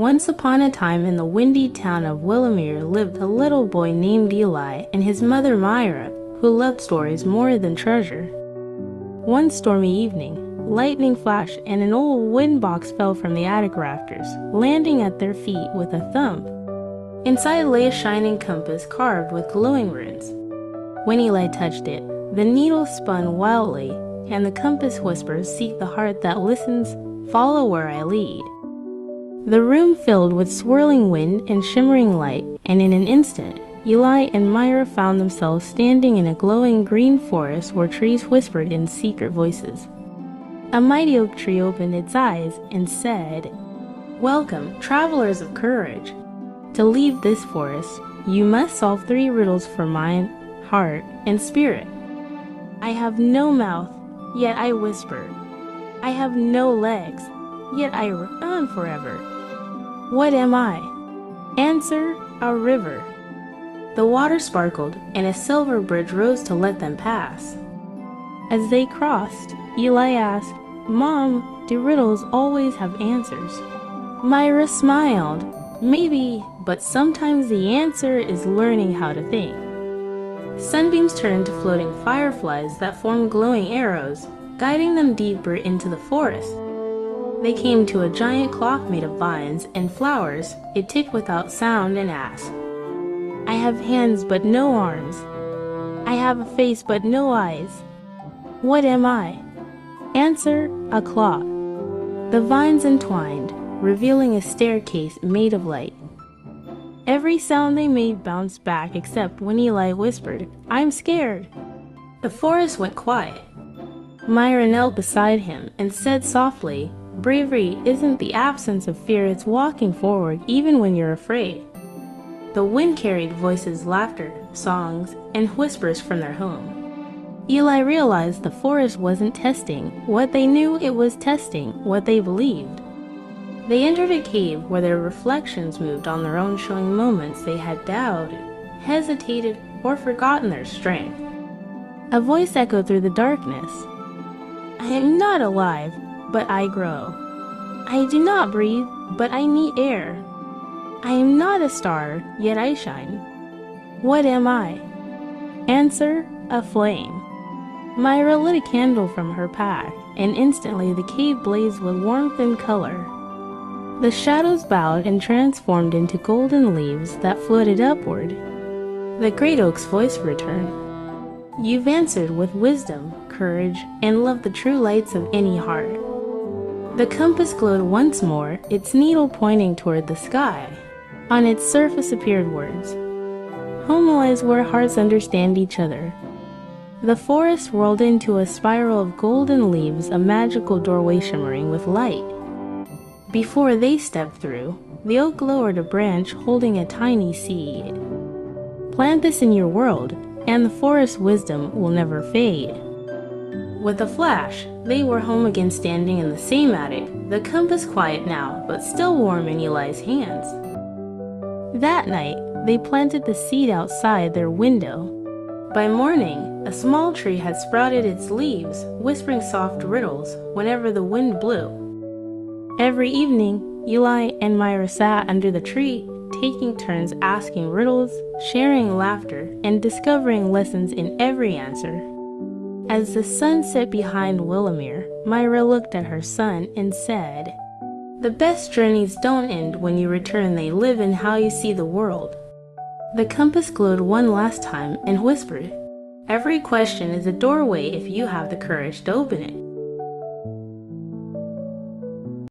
Once upon a time in the windy town of Willowmere lived a little boy named Eli and his mother Mira, who loved stories more than treasure. One stormy evening, lightning flashed and an old wind box fell from the attic rafters, landing at their feet with a thump. Inside lay a shining compass carved with glowing runes. When Eli touched it, the needle spun wildly, and the compass whispers, "Seek the heart that listens, follow where I lead." The room filled with swirling wind and shimmering light, and in an instant, Eli and Mira found themselves standing in a glowing green forest where trees whispered in secret voices. A mighty oak tree opened its eyes and said, "Welcome, travelers of courage. To leave this forest, you must solve 3 riddles for mind, heart, and spirit. I have no mouth, yet I whisper. I have no legs, yet I run forever. What am I? Answer, a river." The water sparkled, and a silver bridge rose to let them pass. As they crossed, Eli asked, "Mom, do riddles always have answers?" Mira smiled. "Maybe, but sometimes the answer is learning how to think." Sunbeams turned to floating fireflies that formed glowing arrows, guiding them deeper into the forest. They came to a giant clock made of vines and flowers. It ticked without sound and asked, "I have hands but no arms. I have a face but no eyes. What am I?" Answer, a clock. The vines entwined, revealing a staircase made of light. Every sound they made bounced back except when Eli whispered, "I'm scared." The forest went quiet. Mira knelt beside him and said softly, "Bravery isn't the absence of fear, it's walking forward even when you're afraid." The wind carried voices, laughter, songs, and whispers from their home. Eli realized the forest wasn't testing what they knew, it was testing what they believed. They entered a cave where their reflections moved on their own, showing moments they had doubted, hesitated, or forgotten their strength. A voice echoed through the darkness. "I am not alive, but I grow. I do not breathe, but I need air. I am not a star, yet I shine. What am I?" Answer, a flame. Mira lit a candle from her pack, and instantly the cave blazed with warmth and color. The shadows bowed and transformed into golden leaves that floated upward. The great oak's voice returned. "You've answered with wisdom, courage, and love, the true lights of any heart." The compass glowed once more, its needle pointing toward the sky. On its surface appeared words. "Home lies where hearts understand each other." The forest whirled into a spiral of golden leaves, a magical doorway shimmering with light. Before they stepped through, the oak lowered a branch holding a tiny seed. "Plant this in your world, and the forest's wisdom will never fade." With a flash, they were home again, standing in the same attic, the compass quiet now, but still warm in Eli's hands. That night, they planted the seed outside their window. By morning, a small tree had sprouted its leaves, whispering soft riddles whenever the wind blew. Every evening, Eli and Mira sat under the tree, taking turns asking riddles, sharing laughter, and discovering lessons in every answer. As the sun set behind Willowmere, Mira looked at her son and said, "The best journeys don't end when you return, they live in how you see the world." The compass glowed one last time and whispered, "Every question is a doorway if you have the courage to open it."